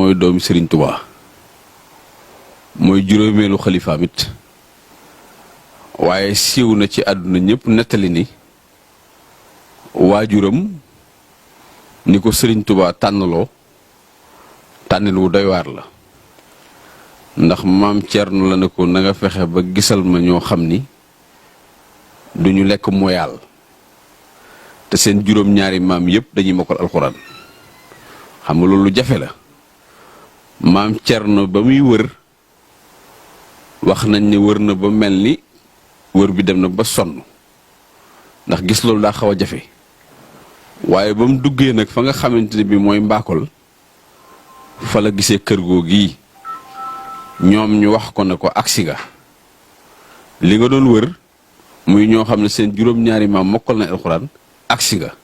mooy doomi Serigne Touba mooy juróomeelu xalifaam it waaye siiw na ci àdduna ñëpp nettali ni waajuram ni ko Serigne Touba tànnaloo tànnin wu doy waar la ndax maam Thierno la ne ko na nga fexe ba gisal ma ñoo xam ni duñu lekk moyaal te seen juróom-ñaari maam yëpp dañuy mokkal alxuraan xam nga loolu jafe la maam Thierno ba muy wër wax nañ ne wër na ba mel ni wër bi dem na ba sonn ndax gis loolu daa xaw a jafe waaye ba mu duggee nag fa nga xamante ne bi mooy Mbakol fa la gisee kër goo gii ñoom ñu wax ko ne ko agsi nga li nga doon wër muy ñoo xam ne seen juróom-ñaari maam mokkal na alxuraan agsi nga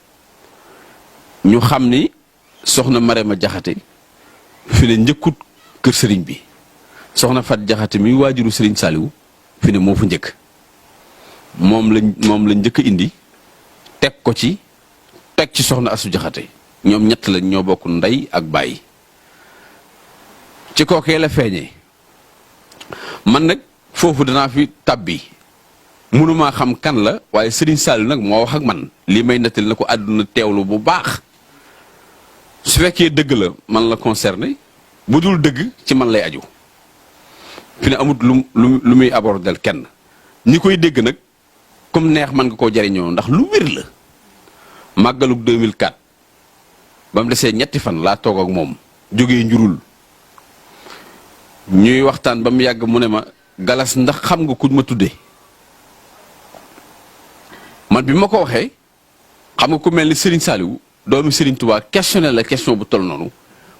ñu xam ni soxna Marema Jaxate fi ne njëkkut kër sëriñ bi soxna Fat Jaxate mi waajuru sëriñ Saaliwu fi ne moo fa njëkk moom lañ njëkk indi teg ko ci teg ci soxna Asu Jaxate ñoom ñett lañ ñoo bokk ndey ak baay ci kookee la feeñee man nag foofu danaa fi tàbbi mënumaa xam kan la waaye Serigne Saliou nag moo wax ak man lii may nettali na ko àdduna teewlu bu baax su fekkee dëgg la man la concerné bu dul dëgg ci man lay aju fi ne amut lu muy abordel kenn ñi koy dégg nag comme neex man nga koo jariñoo ndax lu wér la màggalug 2004 ba mu desee ñetti fan laa toog ak moom jógee njurul ñuy waxtaan ba mu yàgg mu ne ma galas ndax xam nga kuñ ma tuddee man bi ma ko waxee xam nga ku mel ni Serigne Saliou doomi Serigne Touba questionné la question bu toll noonu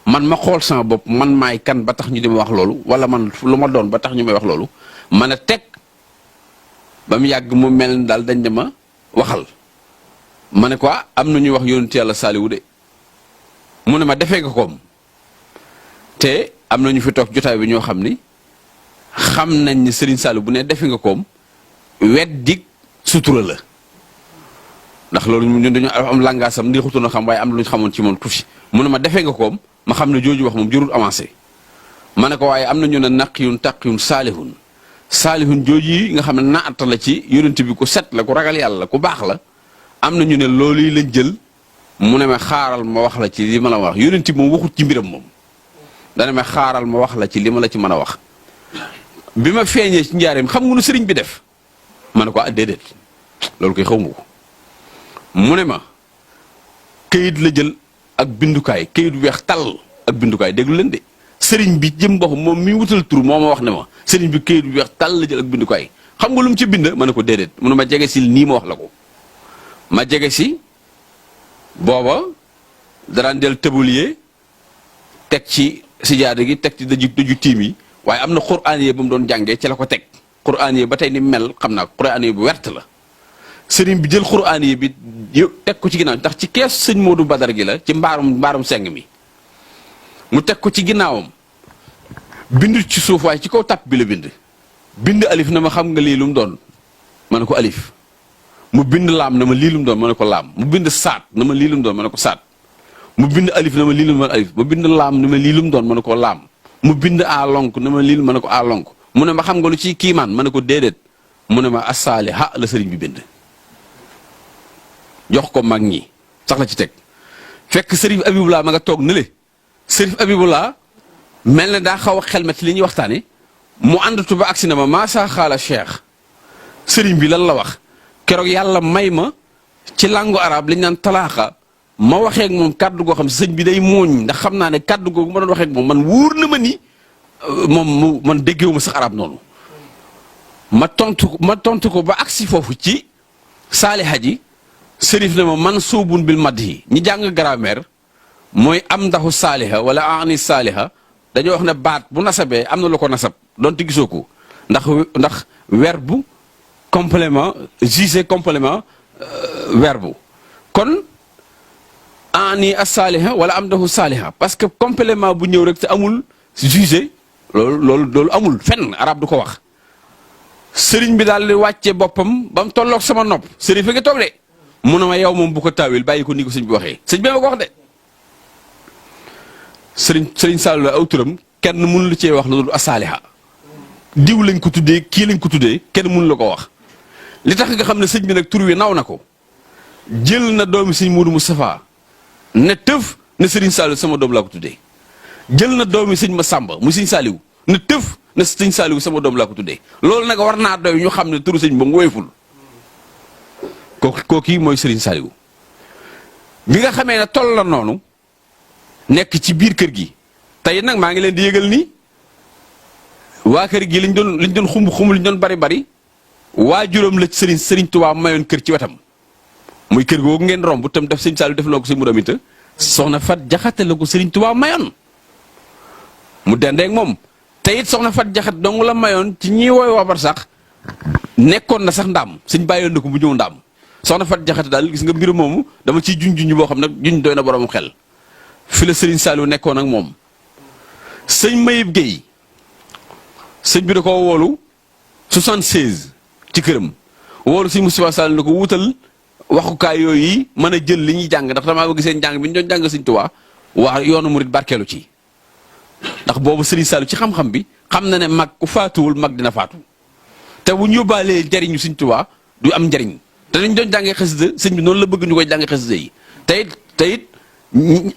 man ma xool sama bopp man maay kan ba tax ñu di ma wax loolu wala man lu ma doon ba tax ñu may wax loolu man a teg ba mu yàgg mu mel ni daal dañ ne ma waxal ma ne ko am na ñuy wax yonent yàlla Saliou de mu ne ma defee nga koom te am na ñu fi toog jotaay bi ñoo xam ni xam nañ ni Serigne Saliou bu ne defe nga koom weddik sutura la ndax loolu ñun dañu am langaasam ndi xutoon a xam waaye am na lu ñu xamoon ci moom tuuti mu ne ma defee nga koom ma xam ne jooju wax moom jërul avancé ma ne ko waaye am na ñu ne naqiyun taqiyun saalihun jooju yi nga xam ne naata la ci yonent bi ku set la ku ragal yàlla ku baax la am na ñu ne loolu yi lañ jël mu ne ma xaaral ma wax la ci li ma la wax yonent bi moom waxut ci mbiram moom dana ma xaaral ma wax la ci li ma la ci mën a wax bi ma feeñee ci njaareem xam nga nu sëriñ bi def ma ne ko déedéet loolu koy xaw ma ko mu ne ma këyit la jël ak bindukaay këyit weex tàll ak bindukaay déglu leen de sëriñ bi jëm bopp moom mi wutal tur moo ma wax ne ma sëriñ bi këyit weex tàll la jël ak bindukaay xam nga lu mu ci bind ma ne ko déedéet mu ne ma jege si nii ma wax la ko ma jege si booba daraan del tëbalier teg ci sijaada gi teg ci daju tiim yi waaye am na quraan yee ba mu doon jàngee ci la ko teg quraan yee ba tey ni mel xam naa quraan yee bu wert la sëriñ bi jël quraan yee bi teg ko ci ginnaaw ndax ci kees sëñ Modou Badar gi la ci mbaarum seng mi mu teg ko ci ginnaawam bind ci suuf waaye ci kaw tàpp bi la bind alif na ma xam nga lii lu mu doon ma ne ko alif mu bind laam na ma lii lu mu doon ma ne ko laam mu bind saat na ma lii lu mu doon ma ne ko saat mu bind alif na ma lii lu mu doon alif mu bind laam na ma lii lu mu doon ma ne ko laam mu bind a lonk na ma lii ma ne ko a lonk mu ne ma xam nga lu ci kiimaan ma ne ko déedéet mu ne ma asaali ha la sëriñ bi bind jox ko mag ñi sax la ci teg fekk sërif Abibulaa ma nga toog ne le sërif Abibulaa mel na daa xaw a xelmet li ñuy waxtaane mu àndatu ba agsi na ma maasaa xaala cheikh sëriñ bi lan la wax keroog yàlla may ma ci langue arabe li ñu naan talaaxa ma waxee ak moom kàddu goo xam sëñ bi day mooñ ndax xam naa ne kàddu googu ma doon waxee ak moom man wóor na ma ni moom man déggewu ma sax arab noonu ma tontu ko ba agsi foofu ci saaliha ji sërif na ma man suubun bil madhi ñi jàng grammaire mooy am ndaxu saaliha wala ani saaliha dañoo wax ne baat bu nasabee am na lu ko nasab donte gisoo ko ndax verbe complément juger complément verbe kon ani as saaliha wala am ndaxu saaliha parce que complément bu ñëw rek te amul juger loolu amul fenn arab du ko wax sëriñ bi daal di wàcce boppam ba mu tolloog sama nopp sëriñ fi nga toog de mu ne ma yow moom bu ko taawil bàyyi ko ni ko sëñ bi waxee sëñ bi ma ko wax de Serigne Saliou aw turam kenn mënu la cee wax lu dul asaaliha diw lañ ko tuddee kii lañ ko tuddee kenn mënu la ko wax li tax nga xam ne sëñ bi nag tur wi naw na ko jël na doomi sëñ Moudou Moustapha ne tëf ne Serigne Saliou sama doom laa ko tuddee jël na doomi sëñ Massamba mu sëñ Saliou ne tëf ne sëñ Saliou sama doom laa ko tuddee loolu nag war naa doy ñu xam ne turu sëñ ba mu woyeful kooki mooy Serigne Saliou bi nga xamee ne toll la noonu nekk ci biir kër gi tey nag maa ngi leen di yëgal ni waa kër gi liñ doon xumb liñ doon bari waajuram la Serigne Touba mayoon kër ci wetam muy kër googu ngeen romb tam def sëñ Saliou def loo ko sëñ Mourou Aminta soxna Fat Jaxate la ko Serigne Touba mayoon mu dendeeg moom te it soxna Fat Jaxate dong la mayoon ci ñi wooy waa Barsax nekkoon na sax ndaam sëñ bàyyoon na ko bu ñëw ndaam soxna Fat Jaxate daal gis nga mbir moomu dama ciy junj boo xam ne juñ doy na borom xel fi la Serigne Saliou nekkoon ak moom sëñ Mayib Guèye sëñ bi da koo woolu 76 ci këram woolu sëñ Moustapha Sall na ko wutal waxukaay yooyu yi mën a jël li ñuy jàng ndax damaa bëgg seen jàng bi ñu doon jàng sëñ Tuubaa waa yoonu murit barkeelu ci ndax boobu Serigne Saliou ci xam-xam bi xam na ne mag ku faatuwul mag dina faatu te bu ñu yóbbaalee njariñu sëñ Tuubaa du am njariñ te dañ doon jàngee xasida sëñ bi noonu la bëgg ñu koy jàngee xasida yi te it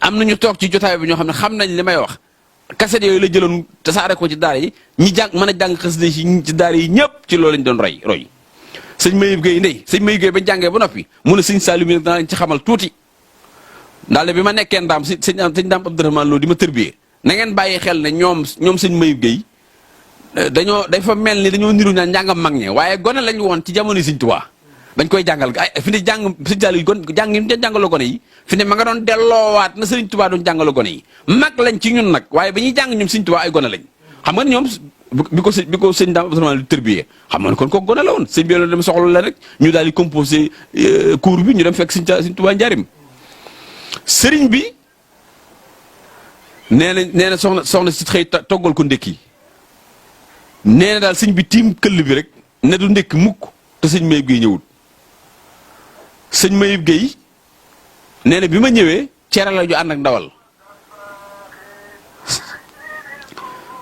am nañu toog ci jotaay bi ñoo xam ne xam nañ li may wax kaset yooyu la jëloon tasaare ko ci daara yi ñi jàng mën a jàng xasida yi ci daara yi ñëpp ci loolu lañ doon roy sëñ Mayib Guèye ndey sëñ Mayib Guèye ba jàngee ba noppi mu ne sëñ Saliou mi nag danaa leen ci xamal tuuti ndaale bi ma nekkee ndaam sëñ Ndaam Abdourahmane Lo di ma tërbiyee na ngeen bàyyi xel ne ñoom sëñ Mayib Guèye dafa mel ni dañoo niru ñaan njàngam mag ñe waaye gone lañ woon ci jamono sëñ Tuubaa dañ koy jàngal ay fi ne jàng sëñ Saliou jàng yi jàngaloo gone yi fi ne ma nga doon delloowaat na sëriñ Tuubaa doon jàngaloo gone yi mag lañ ci ñun nag waaye ba ñuy jàng ñoom sëñ Tuubaa ay gone lañ xam nga ñoom bi ko sëñ Ndaam Abdourahmane Lo tërbiyee xam nga kon ko gone la woon sëñ bi dem soxla la rek ñu daal di composé cours bi ñu dem fekk sëñ Tuubaa njaarim sëriñ bi nee na soxna si xëy toggal ko ndékki nee na daal sëñ bi tiim këll bi rek ne du ndékki mukk te sëñ Mayib Guèye ñëwut sëñ Mayib Guèye nee na bi ma ñëwee cere la ju ànd ak ndawal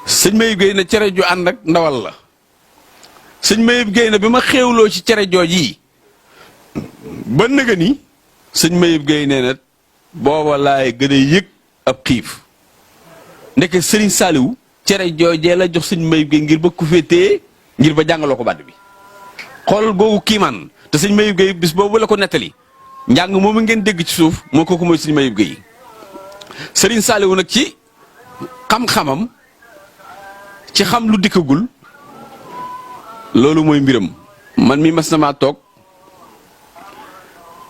sëñ Mayib Guèye ne cere ju ànd ak ndawal la sëñ Mayib Guèye ne bi ma xéewloo ci cere jooj yi ba nëga ni sëñ Mayib Guèye nee na booba laay gën a yëg ab xiif ndeke Serigne Saliou cere joojee la jox sëñ Mayib Guèye ngir ba ku féetee ngir ba jàngaloo ko baat bi xool googu kiimaan te sëñ Mayib Guèye bis boobu la ko nettali njàng moomu ngeen dégg ci suuf moo kooku mooy sëñ Mayib Guèye Serigne Saliou nag ci xam-xamam ci xam lu dikkagul loolu mooy mbiram man mi mas na maa toog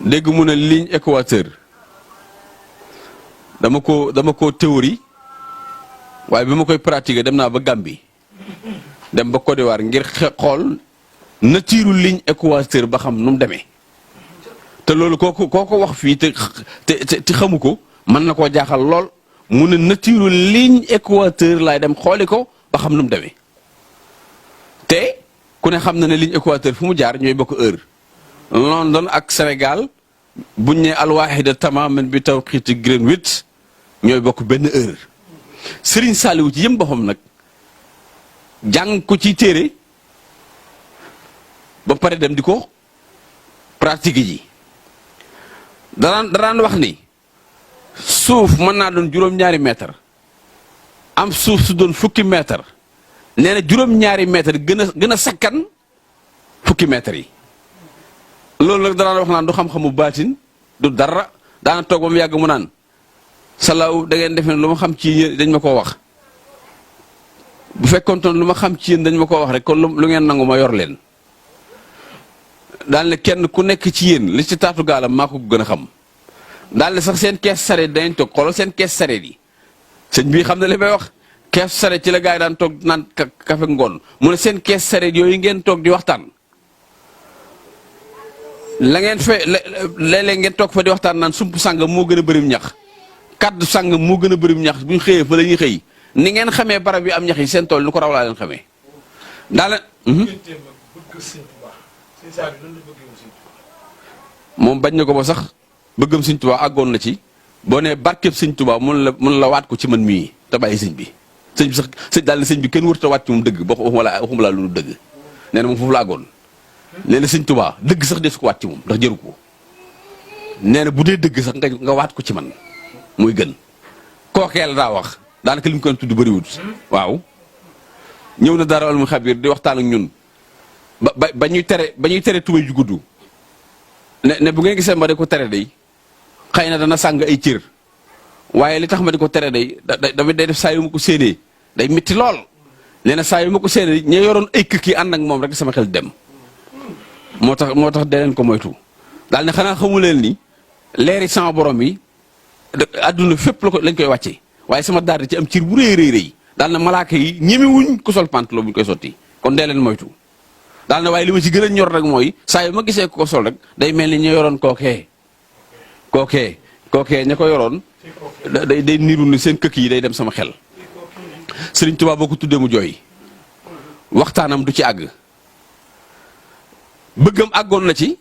dégg mu ne ligne équateur dama ko théorie waaye bi ma koy pratiquer dem naa ba Gambie dem ba Côte d'Ivoire ngir xool nature ligne équateur ba xam nu mu demee te loolu koo ko wax fii te xamu ko mën na koo jaaxal lool mu ne nature ligne équateur laay dem xooli ko ba xam nu mu demee te ku ne xam na ne ligne équateur fu mu jaar ñooy bokk heure London ak Sénégal buñ ne alwaahida tamaman bi tawqiiti Greenwich ñooy bokk benn heure Serigne Saliou ci yëm boppam nag jàng ko ci téere ba pare dem di ko pratique ji daraan wax ni suuf mën naa doon juróom-ñaari mètre am suuf su doon fukki mètre nee na juróom-ñaari mètre gën a sakkan fukki mètre yi loolu nag daraan wax naan du xam-xamu baatin du dara daana toog ba mu yàgg mu naan salaaw da ngeen defe ne lu ma xam ci yéen dañ ma koo wax bu fekkoon toon lu ma xam ci yéen dañ ma koo wax rek kon lu ngeen nangu ma yor leen daal ne kenn ku nekk ci yéen li ci taatu gaalam maa ko gën a xam daal ne sax seen kees sareet dañ toog xoolal seen kees sareet yi sëñ bii xam na li may wax kees sareet ci la gars yi daan toog naan kafe ngoon mu ne seen kees sareet yooyu ngeen toog di waxtaan la ngeen fe léeg-léeg ngeen toog fa di waxtaan naan sump sàngam moo gën a bërim ñax kaddu sàngam moo gën a bërim ñax bu ñu xëyee fa la ñuy xëy ni ngeen xamee barab yi am ñax yi seen tool ni ko raw laa leen xamee daal moom bañ na ko ba sax bëggam Sëñ Tuubaa àggoon na ci boo nee barkeb sëñ Tuubaa mun la waat ko ci man mii te bàyyi sëñ bi sax sëñ daal ne sëñ bi kenn wër te waat ci moom dëgg boo waxuma laa lu dëgg nee na moom foofu laa goon nee na sëñ Tuubaa dëgg sax desu ko waat ci moom ndax jëru ko nee na bu dee dëgg sax nga waat ko ci man muy gën kookee la daa wax daanaka li mu koy tudd bëriwut waaw ñëw na dara al mu xabir di waxtaan ak ñun ba ñuy tere tubay ju gudd ne bu ngeen gisee ma di ko tere day xëy na dana sàng ay cër waaye li tax ma di ko tere day day def saa yu ma ko séenee day métti lool nee na saa yu ma ko séenee ña yoroon ay këkk yi ànd ak moom rek sama xel dem moo tax dee leen ko moytu daal ne xanaa xamu leen ni leeri sama borom yi adduna fépp lañ koy wàcce waaye sama daal di ci am cër bu rëy rëy daal na malaaka yi ñemewuñ ko sol pantalon bu ñu koy sotti kon dee leen moytu daal na waaye li ma ci gën a ñor rek mooy saa yu ma gisee ko sol rek day mel ni ña yoroon kookee ña ko yoroon day niru ni seen këkk yi day dem sama xel Sëriñ Tuubaa boo ko tuddee mu jooy waxtaanam du ci àgg bëggam àggoon na ci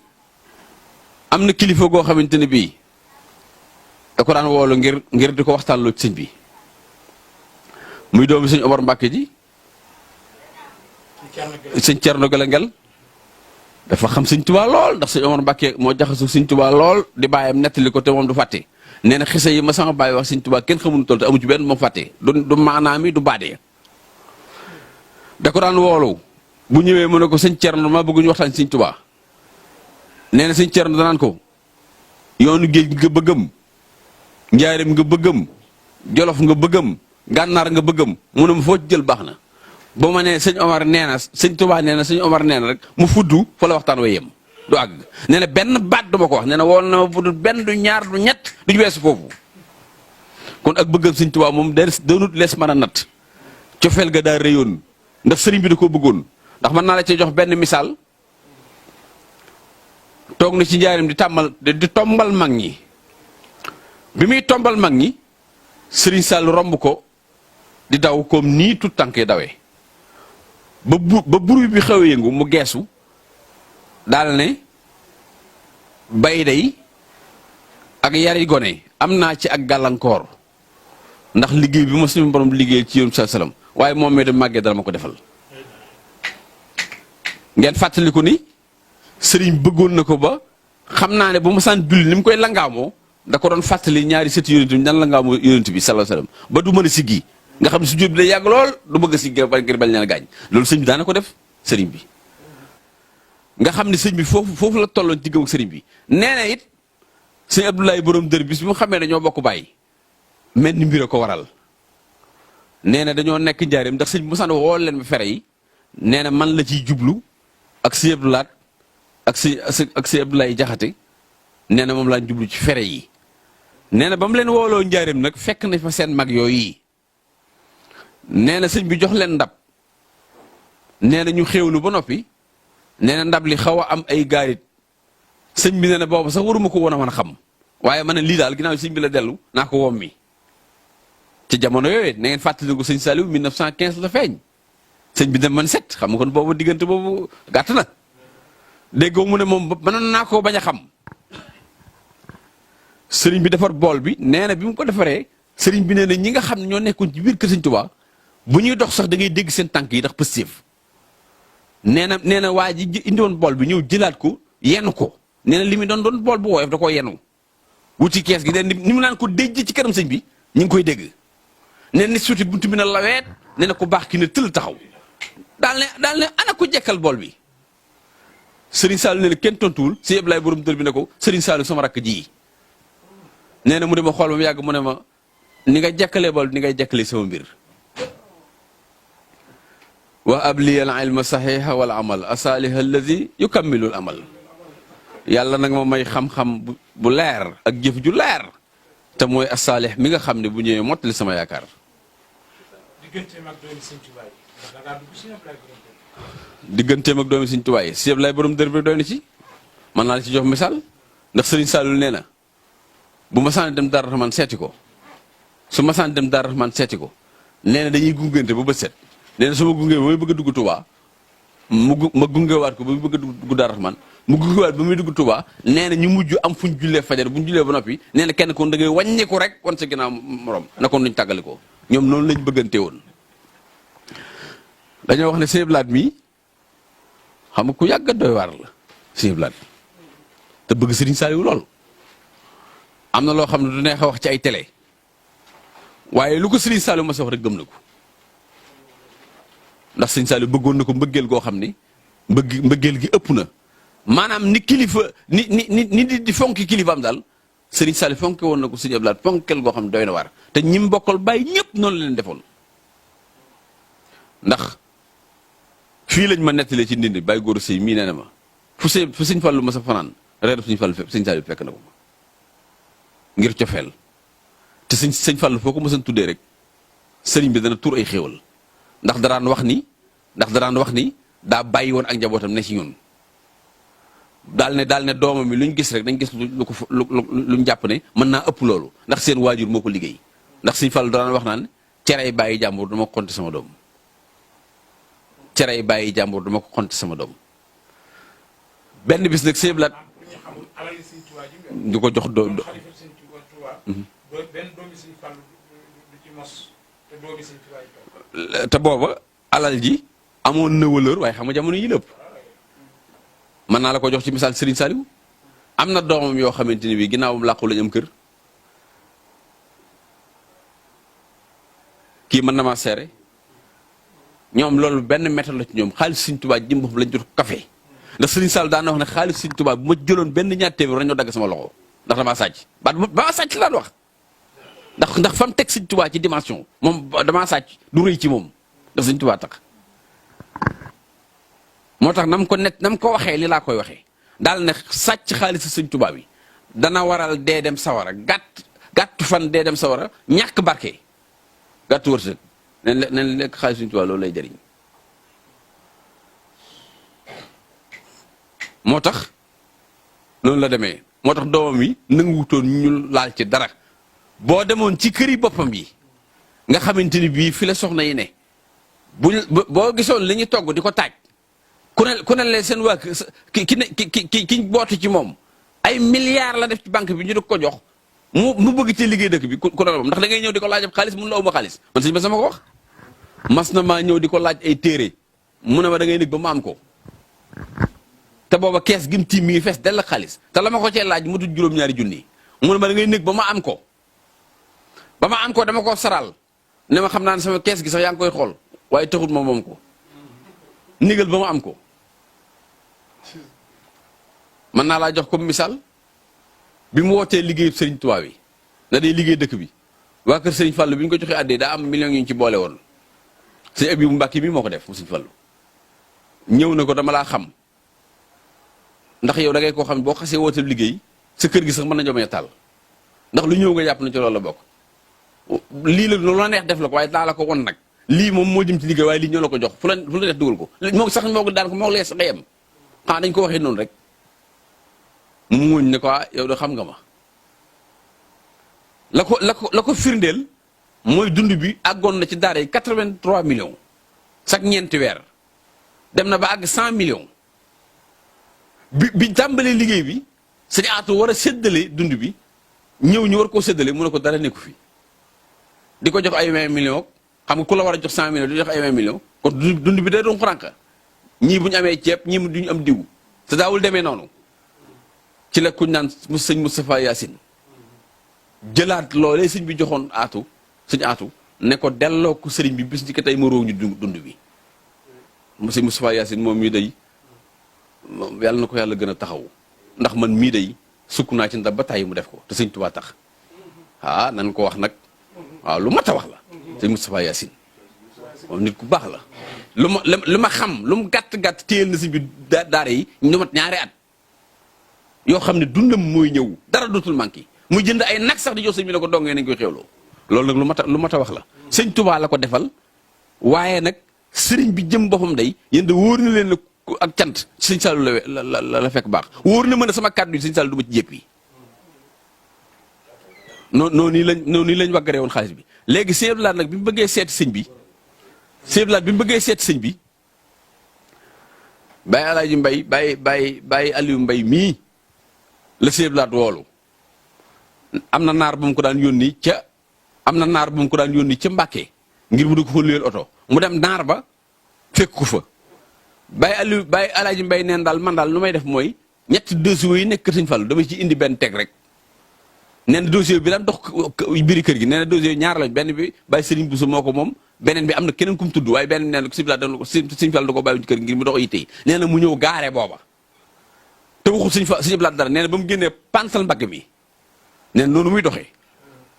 am na kilifa goo xamante ne bii da ko daan woolu ngir di ko waxtaan loo ci sëñ bi muy doomi sëñ Omar Mbàkke ji sëñ Cerno Gelengel dafa xam sëñ Tuubaa lool ndax sëñ Omar Mbàkke moo jaxasu sëñ Tuubaa lool di bàyyam nettali ko te moom du fàtte nee na xisa yi ma sama bàyyi wax sëñ Tuubaa kenn xamuñu toll te amu ci benn moom fàtte du maanaam yi du baadee da ko daan woolu bu ñëwee mu ne ko sëñ Cerno ma bëgg ñu waxtaan sëñ Tuubaa nee na sëñ Cerno danaan ko yoonu géej nga bëggam njaareem nga bëggam jolof nga bëggam gànnaar nga bëggam mu ne ma foo ci jël baax na ba ma nee sëñ Omar nee na sëñ Tuubaa nee na sëñ Omar nee na rek mu fuddu fa la waxtaan wa yem du àgg nee na benn baat du ma ko wax nee na woon na ma budul benn du ñaar du ñett du weesu foofu kon ak bëggam sëñ Tuubaa moom doonut lees mën a natt cofeel ga daa réyoon ndax sëriñ bi da koo bëggoon ndax mën naa la cee jox benn misaal toog na ci njaarim di tombal mag ñi bi muy tombal mag ñi sëriñ Sall romb ko di daw comme nii tout tànk yi dawee ba bruit bi xaw a yëngu mu geesu daal ne bay day ak yari gone am naa ci ak gàllankoor ndax liggéey bi ma suñu borom liggéey ci yoon sa salaam waaye moom mee da màggee dara ma ko defal ngeen fàttaliku ni sëriñ bëggoon na ko ba xam naa ne bu ma saan julli ni mu koy langaamoo da ko doon fàttali ñaari sëti yonent bi nan langaamoo yonent bi sallallahu alayhi wasallam ba du mën a siggi nga xam ne su jóot bi day yàgg lool du bëgg a siggi ngir bañ leen gaañ loolu sëñ bi daana ko def sëriñ bi nga xam ne sëñ bi foofu la tolloon ci gëm ak sëriñ bi nee na it sëñ Abdoulaye borom dër bis bi mu xamee ne ñoo bokk bàyyi mel ni mbir a ko waral nee na dañoo nekk njaareem ndax sëñ bi mosaan woo leen fere yi nee na man la ciy jublu ak sëñ Abdoulaat ak sëñ Abdoulaye Jaxate nee na moom laa jublu ci fere yi nee na ba mu leen wooloo njaareem nag fekk na fa seen mag yooyu nee na sëñ bi jox leen ndab nee na ñu xéewlu ba noppi nee na ndab li xaw a am ay gaarit sëñ bi nee na boobu sax waruma ko woon a mën a xam waaye ma ne lii daal ginnaaw sëñ bi la dellu naa ko wom mi ci jamono yooyu na ngeen fàttaliku sëñ Saliou 1915 la feeñ sëñ bi dem man set xam nga kon boobu diggante boobu gàtt na déggoo mu ne moom mënoon naa koo bañ a xam sëriñ bi defar bool bi nee na bi mu ko defaree sëriñ bi nee na ñi nga xam ne ñoo nekkoon ci biir kër sëñ Tuubaa bu ñuy dox sax da ngay dégg seen tànk yi ndax pëstéef nee na waa ji indi woon bool bi ñëw jëlaat ko yenn ko nee na li mu doon bool bu woyof da koo yenu wuti kees gi den ni mu naan ko déjj ci kanam sëñ bi ñu ngi koy dégg nee na ni suuti buntu bi na laweet nee na ko baax ki ne tëll taxaw daal ne ana ko jekkal bool bi Serigne Saliou nee na kenn tontuwul si Ablaye borom dër bi ne ko Serigne Saliou sama rakk ji nee na mu dem ma xool ba mu yàgg mu ne ma ni nga jekkalee bool ni ngay jekkalee sama mbir wa abli al ilma saxiha wal amal asaliha alladi yukammilu al amal yàlla nag ma may xam-xam bu leer ak jëf ju leer te mooy asaalih mi nga xam ne bu ñëwee mottali sama yaakaar. digganteem ak doomi Sëñ Tuubaa yi si Ablaye borom dër bi doy na ci mën naa la ci jox misaal ndax Serigne Saliou nee na bu ma saan dem Daaru Rahman seeti ko su ma saan dem Daaru Rahman seeti ko nee na dañuy gungante ba bët set nee na su ma gungee ba bëgg a dugg Tuubaa ma gungewaat ko ba bëgg a dugg Daaru Rahman mu gungewaat ba muy dugg Touba nee na ñu mujj am fuñ jullee fajar buñ jullee ba noppi nee na kenn kon da ngay wàññeeku rek wan sa ginnaaw morom na kon duñ tàggale ko ñoom noonu lañ bëggante woon. dañoo wax ne Sëñ Blaat mi xam nga ku yàgg doy waar la Sëñ Blaat te bëgg Serigne Saliou lool am na loo xam ne du neex a wax ci ay télé waaye lu ko Serigne Saliou ma sa wax rek gëm na ko ndax Serigne Saliou bëggoon na ko mbëggeel goo xam ni mbëggeel gi ëpp na maanaam ni kilifa ni di fonki kilifaam daal Serigne Saliou fonke woon na ko Sëñ Blaat fonkel goo xam ne doy na waar te ñim bokkal bàyyi ñëpp noonu la leen defoon ndax fii lañ ma nettalee ci ndindi bàyyi góor sëy mii nee na ma fu Sëñ Fallu ma sa fanaan reer Sëñ Fallu Sëñ Saliou fekk na ko ma ngir cofeel te Sëñ Fallu foo ko mësan tuddee rek sëriñ bi dana tur ay xéewal ndax daraan wax ni daa bàyyi woon ak njabootam ne ci ñun daal ne doomam mi lu ñu gis rek dañ gis lu ñu jàpp ne mën naa ëpp loolu ndax seen waajur moo ko liggéey ndax Sëñ Fallu daraan wax naan cerey bàyyi jàmbur dama ko xonte sama doom cerey bàyyi jàmbur dama ko xonte sama doom benn bis nag Sëñ Blaat du ko jox te booba alal ji amoon na valeur waaye xam nga jamono yi lépp mën naa la ko jox ci misaal Serigne Saliou am na doomam yoo xamante ni bii ginnaawam làqu lañ am kër kii mën na maa seere ñoom loolu benn méthode la ci ñoom xaalis Serigne Touba jëm boppam lañ jot café ndax Serigne Saliou daan na wax ne xaalis Serigne Touba bu ma jëloon benn ñaar téeméer dañoo dagg sama loxo ndax damaa sàcc ba sàcc laan wax ndax fa mu teg Serigne Touba ci dimension moom damaa sàcc du rëy ci moom ndax Serigne Touba tax moo tax nam ko waxee li laa koy waxee daal ne sàcc xaalis Serigne Touba bi dana waral dee dem sawara gàtt fan dee dem sawara ñàkk barke gàtt wërsëg nen lekk xaalis Serigne Touba loolu lay jëriñ moo tax noonu la demee moo tax doomam yi nanguwutoon ñu laal ci dara boo demoon ci këri boppam yi nga xamante ni bii fi la soxna yi ne boo gisoon li ñu togg di ko taaj ku ne leen seen waa ki bootu ci moom ay milliards la def ci banque bi ñu di ko jox mu bëgg ci liggéey dëkk bi ku ne la moom ndax da ngay ñëw di ko laaj xaalis mun la uma xaalis man sëñ ba sama ko wax mas na maa ñëw di ko laaj ay téere mu ne ma da ngay nekk ba ma am ko te booba kees gim tiim mi ngi fees dell xaalis te la ma ko cee laaj mu tudd juróom-ñaari junni mu ne ma da ngay nekk ba ma am ko dama ko saral ne ma xam naa ne sama kees gi sax yaa ngi koy xool waaye taxut ma moom ko nigal ba ma am ko mën naa laa jox comme misaal bi mu wootee liggéeyu Serigne Touba bi na day liggéey dëkk bi waa kër Serigne Fallou bi ñu ko joxee àddee daa am millions yu ñu ci boole woon Serigne Abibou Mbacke mi moo ko def mu Serigne Fallou ñëw na ko dama laa xam ndax yow da ngay koo xam ne boo xasee wootee liggéey sa kër gi sax mën na jomee taal ndax lu ñëw nga jàpp na ci loolu la bokk lii la lu la neex def la ko waaye daa la ko won nag lii moom moo jëm ci liggéey waaye lii ñoo la ko jox fu la def dugal ko moo sax moo ko daan ko moo lees xëyam xanaa dañ ko waxee noonu rek mu muñ ne ko yow de xam nga ma la ko firndeel mooy dund bi àggoon na ci daara yi 83 millions chaque ñeenti weer dem na ba àgg 100 millions bi tàmbalee liggéey bi sëñ Aatu war a séddale dund bi ñëw ñu war koo séddale mu ne ko dara nekku fi di ko jox ay 20 millions xam nga ku la war a jox 100 millions di jox ay 20 millions kon dund bi day doon xranka ñii bu ñu amee ceeb ñii du ñu am diw te daawul demee noonu ci la kuñ naan sëñ Moustapha Yacine jëlaat loolee sëñ bi joxoon sëñ Aatu ne ko delloo ko sëriñ bi bis ni ko tey ma róow ñu dund bi sëñ Moustapha Yacine moom mii day yàlla na ko yàlla gën a taxaw ndax man mii day sukk naa ci ndab ba tàyyi mu def ko te sëñ Tuubaa tax nan ko wax nag waaw lu mat a wax la sëñ Moustapha Yacine moom nit ku baax la lu ma xam lu mu gàtt téyel na sëñ bi daara yi ñu mat ñaari at yoo xam ne dundam mooy ñëw dara dootul manqué muy jënd ay nag sax di jox sëñ bi ne ko dongee nañ koy xewloo loolu nag lu mat a wax la sëñ Tuubaa la ko defal waaye nag sëriñ bi jëm boppam day yéen de wóor na leen ak cant sëñ Saliou la fekk baax wóor na mën a sama kàddu yi sëñ Saliou du ma ci jéppi noonu lañ waggaree woon xaalis bi léegi Sëñ Blaat nag bi mu bëggee seeti sëñ bi Baye Alaaji Mbay Baye Aliou Mbay mii la seeblaat woolu am na naar bu mu ko daan yónni ca Mbàkke ngir mu di ko fa luyeel oto mu dem naar ba fekk ko fa Baye Alaaji Mbay neen daal man daal lu may def mooy ñetti dossiers yi nekk Sëñ Fallu dama ci indi benn teg rek nee na dossier bi daan dox biri kër gi nee na dossier ñaar lañ benn bi Baye Serigne Bousso moo ko moom beneen bi am na keneen ku mu tudd waaye benn nee na Sëñ Fallu da ko bàyyi ci kër gi ngir mu dox yitte yi nee na mu ñëw gaare booba te waxul Sëñ Blaat dara nee na ba mu génnee pansal mbagg mi nee na noonu muy doxee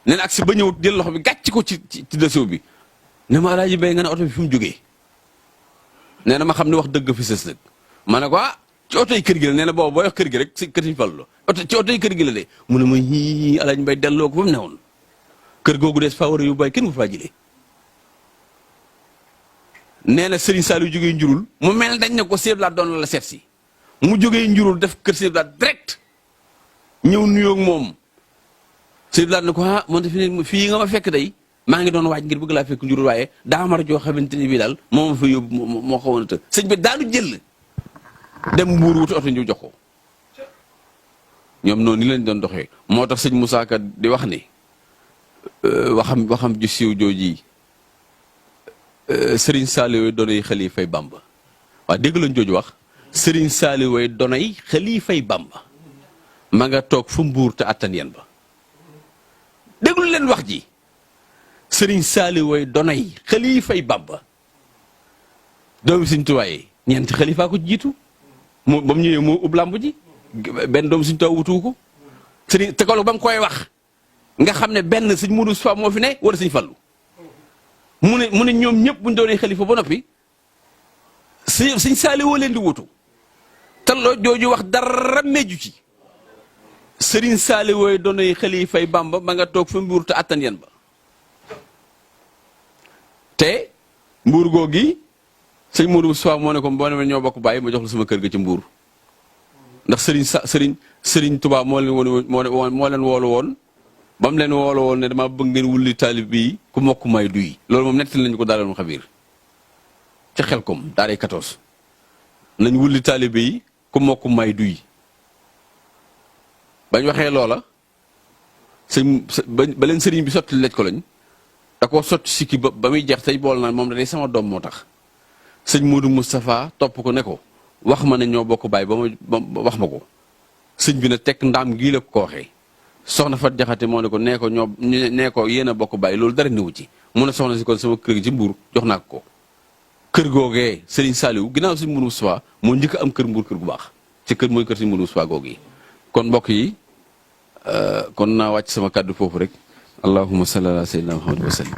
nee na ak si ba ñëw jël loxo bi gàcc ko ci dossier bi ne ma Alaaji Mbay nga ne oto bi fi mu jógee nee na ma xam ne wax dëgg fi sës nag ma ne ko ci oto yi kër gi la nee na boobu booy wax kër gi rek si kër Sëñ Fallu la ci oto yi kër gi la de mu ne ma yii Alaaji Mbay delloo ko ba mu newoon kër googu des fa war a yóbbaay kenn mu faa jëlee nee na Serigne Saliou jógee njurul mu mel dañ ne ko Sëñ Blaat doon la seet si mu jógee njurul def kër Sëñ Blaat direct ñëw nuyoog moom Sëñ Blaat ne ko moom te fii nga ma fekk day maa ngi doon waaj ngir bëgg laa fekk njurul waaye daa mar joo xamante ni bii daal moo ma fa yóbbu moo xawoon a të sëñ bi daanu jël dem mbuur wuti oto ñu jox ko ñoom noonu ni lañ doon doxee moo tax sëñ Moussa Ka di wax ni waxam ju siiw jooji Serigne Saliou donay xalifay Bamba waaw dégg lañ jooju wax Serigne Saliou donay xalifay Bamba ma nga toog fu mbuur te attan yen ba déglu leen wax ji Serigne Saliou donay xalifay Bamba doomi Sëñ Tuubaa ñeenti xalifaa ko jiitu mu ba mu ñëwee moo ub làmb ji benn doomu Sëñ Tuubaa wutuwu ko Serigne te ko ba mu koy wax nga xam ne benn Sëñ Moodu Mustafaa moo fi ne wala Sëñ Fallu mu ne ñoom ñëpp buñ doonee xalifa ba noppi Sëñ Saliou leen di wutu te loo jooju wax dara mejju ci Serigne Saliou doonay xalifay Bamba ma nga toog fa mbuur te attan yen ba te mbuur googi Sëñ Moodu Mustafaa moo ne ko boo demee ñoo bokk bàyyi ma jox la sama kër ga ci mbuur ndax Serigne Touba moo leen woolu woon ba mu leen woolu woon ne dama bëgg ngeen wulli taalib bi ku mokk may duy loolu moom nettali nañu ko daaloon xabiir ca Xelkom daaray 14 nañ wulli taalib yi ku mokk may duy bañ waxee loola ba leen sëriñ bi sotti lej ko lañ da koo sotti sikki ba muy jeex tey bool naa moom da day sama doom moo tax sëñ Moodu Moustapha topp ko ne ko wax ma ne ñoo bokk bàyyi ba wax ma ko sëñ bi ne tekk ndaam gii la ko waxee soxna Fat Jaxate moo ne ko nee ko yéen a bokk bàyyi loolu dara niwu ci mun a soxna si kon sama kër gi ci mbuur jox naa ko kër googee Serigne Saliou ginnaaw sëñ Moodu Moustapha moo njëkk am kër mbuur kër gu baax ci kër mooy kër sëñ Moodu Moustapha googu yi kon mbokk yi kon naa wàcc sama kàddu foofu rek allahumma salli ala sayyidina Muhammad wa sallim